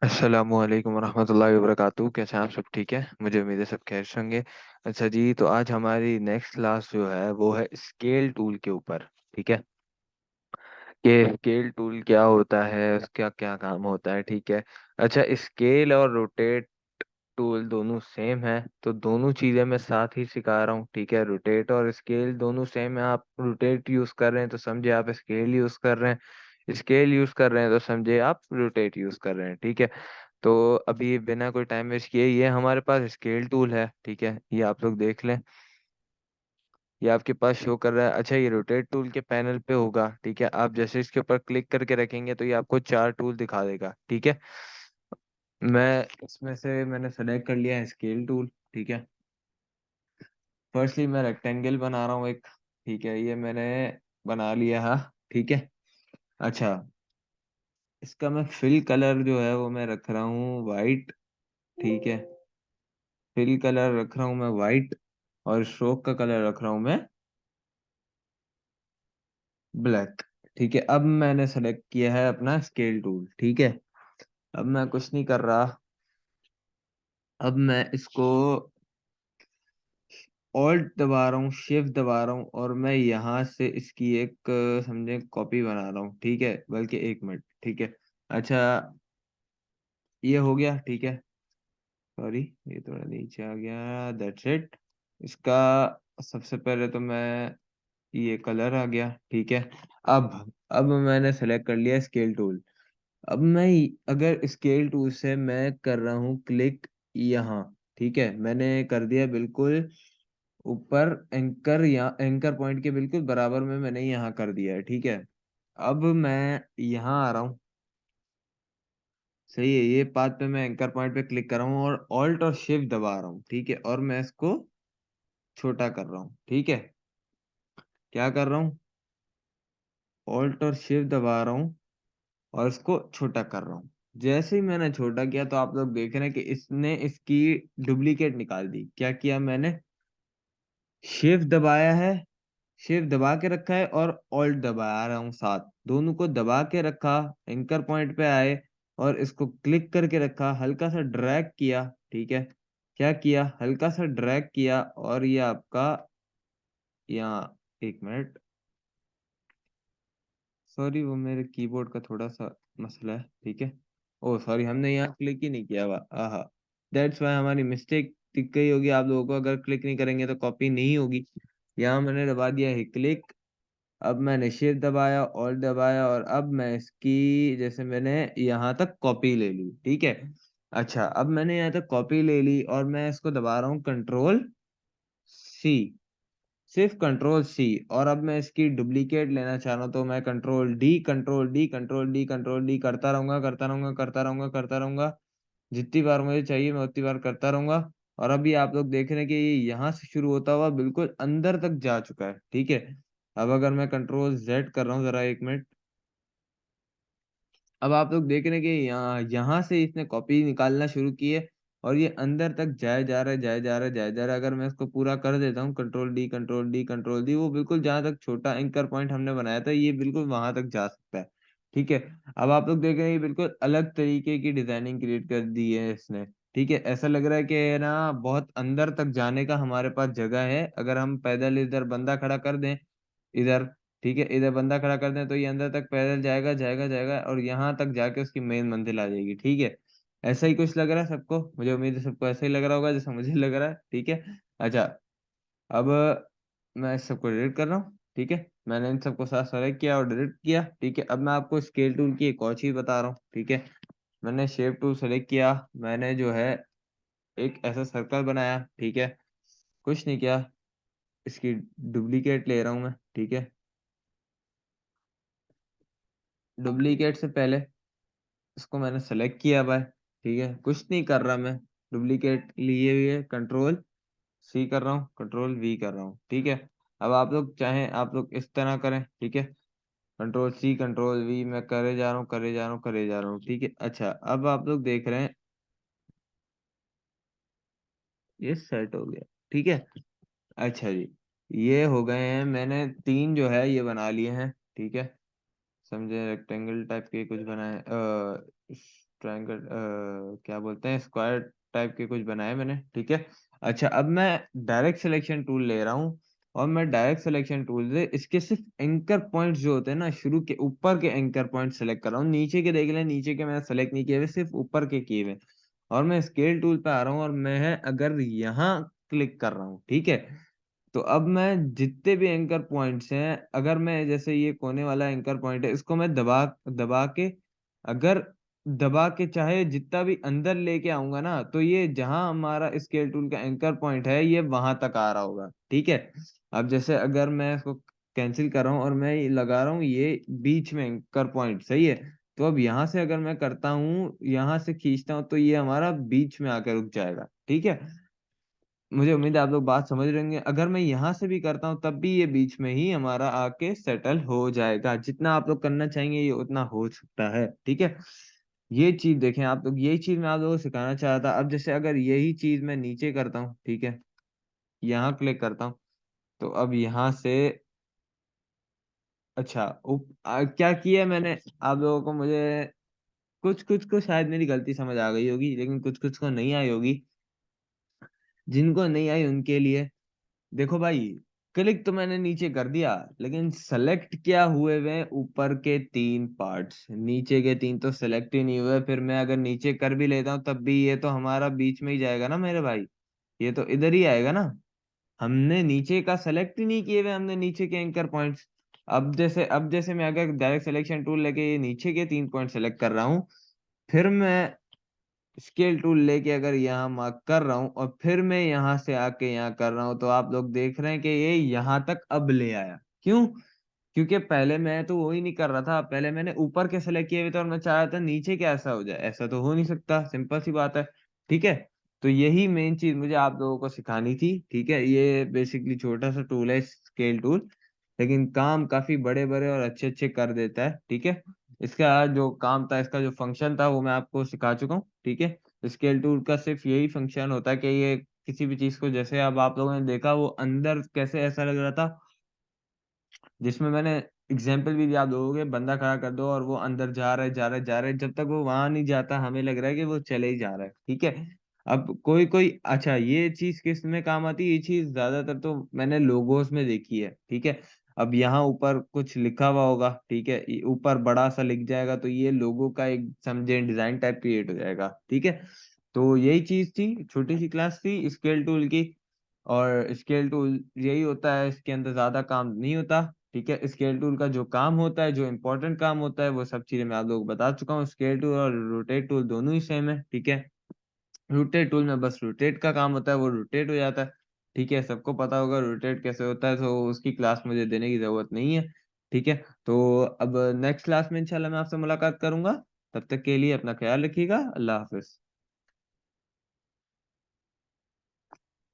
अस्सलामुअलैकुम वरहमतुल्लाहि वबरकातुहू। कैसे हैं आप? सब ठीक है? मुझे उम्मीद है सब खैर से होंगे। अच्छा जी, तो आज हमारी नेक्स्ट क्लास जो है वो है स्केल टूल के ऊपर। ठीक है, कि स्केल टूल क्या होता है, उसका क्या काम होता है। ठीक है। अच्छा, स्केल और रोटेट टूल दोनों सेम है, तो दोनों चीजें मैं साथ ही सिखा रहा हूँ। ठीक है, रोटेट और स्केल दोनों सेम है। आप रोटेट यूज कर रहे हैं तो समझे आप स्केल यूज कर रहे हैं, स्केल यूज कर रहे हैं तो समझे आप रोटेट यूज कर रहे हैं। ठीक है। तो अभी बिना कोई टाइम वेस्ट किए, ये हमारे पास स्केल टूल है। ठीक है, ये आप लोग देख लें, ये आपके पास शो कर रहा है। अच्छा, ये रोटेट टूल के पैनल पे होगा। ठीक है, आप जैसे इसके ऊपर क्लिक करके रखेंगे तो ये आपको चार टूल दिखा देगा। ठीक है, मैं इसमें से मैंने सेलेक्ट कर लिया है स्केल टूल। ठीक है, फर्स्टली मैं रेक्टेंगल बना रहा हूँ एक। ठीक है, ये मैंने बना लिया है। ठीक है। अच्छा, इसका मैं फिल कलर जो है वो मैं रख रहा हूँ वाइट। ठीक है, फिल कलर रख रहा हूँ मैं वाइट, और स्ट्रोक का कलर रख रहा हूँ मैं ब्लैक। ठीक है, अब मैंने सेलेक्ट किया है अपना स्केल टूल। ठीक है, अब मैं कुछ नहीं कर रहा। अब मैं इसको ऑल्ट दबा रहा हूँ, शिफ्ट दबा रहा हूँ, और मैं यहाँ से इसकी एक समझे कॉपी बना रहा हूँ। ठीक है, बल्कि एक मिनट। ठीक है। अच्छा, ये हो गया। ठीक है, सॉरी, ये थोड़ा नीचे आ गया। That's it. इसका सबसे पहले तो मैं, ये कलर आ गया। ठीक है। अब मैंने सेलेक्ट कर लिया स्केल टूल। अब मैं अगर स्केल टूल से मैं कर रहा हूँ क्लिक यहाँ। ठीक है, मैंने कर दिया बिल्कुल ऊपर एंकर, या एंकर पॉइंट के बिल्कुल बराबर में मैंने यहाँ कर दिया है। ठीक है, अब मैं यहाँ आ रहा हूँ। सही है, ये पाथ पे मैं एंकर पॉइंट पे क्लिक कर रहा हूँ और ऑल्ट और शिफ्ट दबा रहा हूँ। ठीक है, और मैं इसको छोटा कर रहा हूँ। ठीक है, क्या कर रहा हूँ? ऑल्ट और शिफ्ट दबा रहा हूँ और इसको छोटा कर रहा हूँ। जैसे ही मैंने छोटा किया तो आप लोग देख रहे हैं कि इसने इसकी डुप्लीकेट निकाल दी। क्या किया मैंने? शिफ्ट दबाया है, शिफ्ट दबा के रखा है, और ऑल्ट दबा रहा हूँ साथ, दोनों को दबा के रखा। एंकर पॉइंट पे आए और इसको क्लिक करके रखा, हल्का सा ड्रैग किया। ठीक है, क्या किया? हल्का सा ड्रैग किया, और ये आपका यहाँ, एक मिनट, सॉरी, वो मेरे कीबोर्ड का थोड़ा सा मसला है। ठीक है। ओ सॉरी, हमने यहाँ क्लिक ही नहीं किया हुआ। आहा, दैट्स वाई हमारी मिस्टेक दिख गई होगी आप लोगों को। अगर क्लिक नहीं करेंगे तो कॉपी नहीं होगी। यहाँ मैंने दबा दिया है क्लिक। अब मैंने शिफ्ट दबाया, ऑल्ट दबाया, और अब मैं इसकी जैसे मैंने यहाँ तक कॉपी ले ली। ठीक है। अच्छा, अब मैंने यहाँ तक कॉपी ले ली और मैं इसको दबा रहा हूँ कंट्रोल सी, सिर्फ कंट्रोल सी। और अब मैं इसकी डुप्लीकेट लेना चाह रहा हूँ तो मैं control D, control D, control D, control D करता रहूंगा, करता रहूंगा, करता रहूंगा, करता रहूंगा। जितनी बार मुझे चाहिए मैं उतनी बार करता रहूंगा। और अभी आप लोग देख रहे हैं कि ये यहाँ से शुरू होता हुआ बिल्कुल अंदर तक जा चुका है। ठीक है, अब अगर मैं कंट्रोल जेड कर रहा हूँ, जरा एक मिनट, अब आप लोग देख रहे हैं कि यहाँ से इसने कॉपी निकालना शुरू की है, और ये अंदर तक जाए जा रहा है, जाए जा रहा है, जाए जा रहा है। अगर मैं इसको पूरा कर देता हूँ, control D, control D, control D, वो बिल्कुल जहां तक छोटा एंकर पॉइंट हमने बनाया था ये बिल्कुल वहां तक जा सकता है। ठीक है, अब आप लोग देख रहे हैं ये बिल्कुल अलग तरीके की डिजाइनिंग क्रिएट कर दी है इसने। ठीक है, ऐसा लग रहा है कि ना बहुत अंदर तक जाने का हमारे पास जगह है। अगर हम पैदल इधर बंदा खड़ा कर दें, इधर, ठीक है, इधर बंदा खड़ा कर दें तो ये अंदर तक पैदल जाएगा, जाएगा, जाएगा, और यहाँ तक जाके उसकी मेन मंजिल आ जाएगी। ठीक है, ऐसा ही कुछ लग रहा है सबको। मुझे उम्मीद है सबको ऐसा ही लग रहा होगा जैसा मुझे लग रहा है। ठीक है। अच्छा, अब मैं इस सबको डिलीट कर रहा हूँ। ठीक है, मैंने इन सबको साथ सेलेक्ट किया और डिलीट किया। ठीक है, अब मैं आपको स्केल टूल की एक और चीज बता रहा हूँ। ठीक है, मैंने शेप टूल सेलेक्ट किया, मैंने जो है एक ऐसा सर्कल बनाया। ठीक है, कुछ नहीं किया, इसकी डुप्लीकेट ले रहा हूँ मैं। ठीक है, डुप्लीकेट से पहले इसको मैंने सेलेक्ट किया भाई। ठीक है, कुछ नहीं कर रहा मैं, डुप्लीकेट लिए हुए कंट्रोल सी कर रहा हूँ, कंट्रोल वी कर रहा हूँ। ठीक है, अब आप लोग चाहें आप लोग इस तरह करें। ठीक है, कंट्रोल सी, कंट्रोल वी मैं करे जा रहा हूँ, करे जा रहा हूँ, करे जा रहा हूँ। ठीक है। अच्छा, अब आप लोग देख रहे हैं ये सेट हो गया। ठीक है। अच्छा जी, ये हो गए हैं, मैंने तीन जो है ये बना लिए हैं। ठीक है, समझे, रेक्टेंगल टाइप के कुछ बनाए, ट्रायंगल, क्या बोलते हैं, स्क्वायर टाइप के कुछ बनाए मैंने, ठीक है। अच्छा, अब मैं डायरेक्ट सिलेक्शन टूल ले रहा हूँ, और मैं डायरेक्ट सिलेक्शन टूल से इसके सिर्फ एंकर पॉइंट्स जो होते हैं ना, शुरू के ऊपर के एंकर पॉइंट सेलेक्ट कर रहा हूँ। नीचे के देख लें, नीचे के मैंने सेलेक्ट नहीं किए हुए, सिर्फ ऊपर के किए हुए। और मैं स्केल टूल पे आ रहा हूँ, और मैं अगर यहाँ क्लिक कर रहा हूँ, ठीक है, तो अब मैं जितने भी एंकर पॉइंट्स हैं, अगर मैं जैसे ये कोने वाला एंकर पॉइंट है, इसको मैं दबा दबा के, अगर दबा के चाहे जितना भी अंदर लेके आऊंगा ना, तो ये जहां हमारा स्केल टूल का एंकर पॉइंट है, ये वहां तक आ रहा होगा, ठीक है। अब जैसे अगर मैं इसको कैंसिल कर रहा हूँ, और मैं ये लगा रहा हूँ ये बीच में एंकर पॉइंट, सही है। तो अब यहाँ से अगर मैं करता हूँ, यहाँ से खींचता हूँ, तो ये हमारा बीच में आकर रुक जाएगा, ठीक है। मुझे उम्मीद है आप लोग बात समझ रहे होंगे। अगर मैं यहाँ से भी करता हूँ, तब भी ये बीच में ही हमारा आके सेटल हो जाएगा। जितना आप लोग करना चाहेंगे, ये उतना हो सकता है, ठीक है। ये चीज देखें आप लोग, यही चीज मैं आप लोगों को सिखाना चाह रहा था। अब जैसे अगर यही चीज मैं नीचे करता हूँ, ठीक है, यहाँ क्लिक करता हूँ, तो अब यहाँ से, अच्छा, क्या किया मैंने, आप लोगों को, मुझे कुछ कुछ को शायद मेरी गलती समझ आ गई होगी, लेकिन कुछ कुछ को नहीं आई होगी। जिनको नहीं आई उनके लिए, देखो भाई, क्लिक तो मैंने नीचे कर दिया, लेकिन सेलेक्ट क्या हुए हुए हैं, ऊपर के 3 पार्ट्स, नीचे के 3 तो सेलेक्ट ही नहीं हुए। फिर मैं अगर नीचे कर भी लेता हूँ, तब भी ये तो हमारा बीच में ही जाएगा ना मेरे भाई, ये तो इधर ही आएगा ना। हमने नीचे का सेलेक्ट ही नहीं किए हुए, हमने नीचे के एंकर पॉइंट्स। अब जैसे मैं अगर डायरेक्ट सिलेक्शन टूल लेके ये नीचे के 3 पॉइंट सेलेक्ट कर रहा हूँ, फिर मैं स्केल टूल लेके अगर यहाँ मार्क कर रहा हूँ, और फिर मैं यहाँ से आके यहाँ कर रहा हूँ, तो आप लोग देख रहे हैं कि ये यहाँ तक अब ले आया। क्यों? क्योंकि पहले मैं तो वो ही नहीं कर रहा था, पहले मैंने ऊपर के सेलेक्ट किए हुए थे, और मैं चाह रहा था नीचे के ऐसा हो जाए। ऐसा तो हो नहीं सकता, सिंपल सी बात है, ठीक है। तो यही मेन चीज मुझे आप लोगों को सिखानी थी, ठीक है। ये बेसिकली छोटा सा टूल है, स्केल टूल, लेकिन काम काफी बड़े बड़े और अच्छे अच्छे कर देता है, ठीक है। इसका जो काम था, इसका जो फंक्शन था, वो मैं आपको सिखा चुका हूँ, ठीक है। स्केल टूल का सिर्फ यही फंक्शन होता है कि ये किसी भी चीज को, जैसे अब आप लोगों ने देखा वो अंदर कैसे ऐसा लग रहा था, जिसमें मैंने एग्जाम्पल भी दिया आप लोगों के, बंदा खड़ा कर दो और वो अंदर जा रहा है, जा रहा है, जा रहा है, जब तक वो वहां नहीं जाता, हमें लग रहा है कि वो चले ही जा रहा है, ठीक है। अब कोई कोई, अच्छा, ये चीज किस में काम आती है, ये चीज ज्यादातर तो मैंने लोगोस में देखी है, ठीक है। अब यहाँ ऊपर कुछ लिखा हुआ होगा, ठीक है, ऊपर बड़ा सा लिख जाएगा, तो ये लोगो का एक समझे डिजाइन टाइप क्रिएट हो जाएगा, ठीक है। तो यही चीज थी, छोटी सी क्लास थी स्केल टूल की। और स्केल टूल यही होता है, इसके अंदर ज्यादा काम नहीं होता, ठीक है। स्केल टूल का जो काम होता है, जो इम्पोर्टेंट काम होता है, वो सब चीजें मैं आप लोगों को बता चुका हूँ। स्केल टूल और रोटेट टूल दोनों ही सेम है, ठीक है। रोटेट टूल में बस रोटेट का काम होता है, वो रोटेट हो जाता है, ठीक है। सबको पता होगा रोटेट कैसे होता है, तो उसकी क्लास मुझे देने की जरूरत नहीं है, ठीक है। तो अब नेक्स्ट क्लास में इंशाल्लाह मैं आपसे मुलाकात करूंगा। तब तक के लिए अपना ख्याल रखिएगा। अल्लाह हाफिज।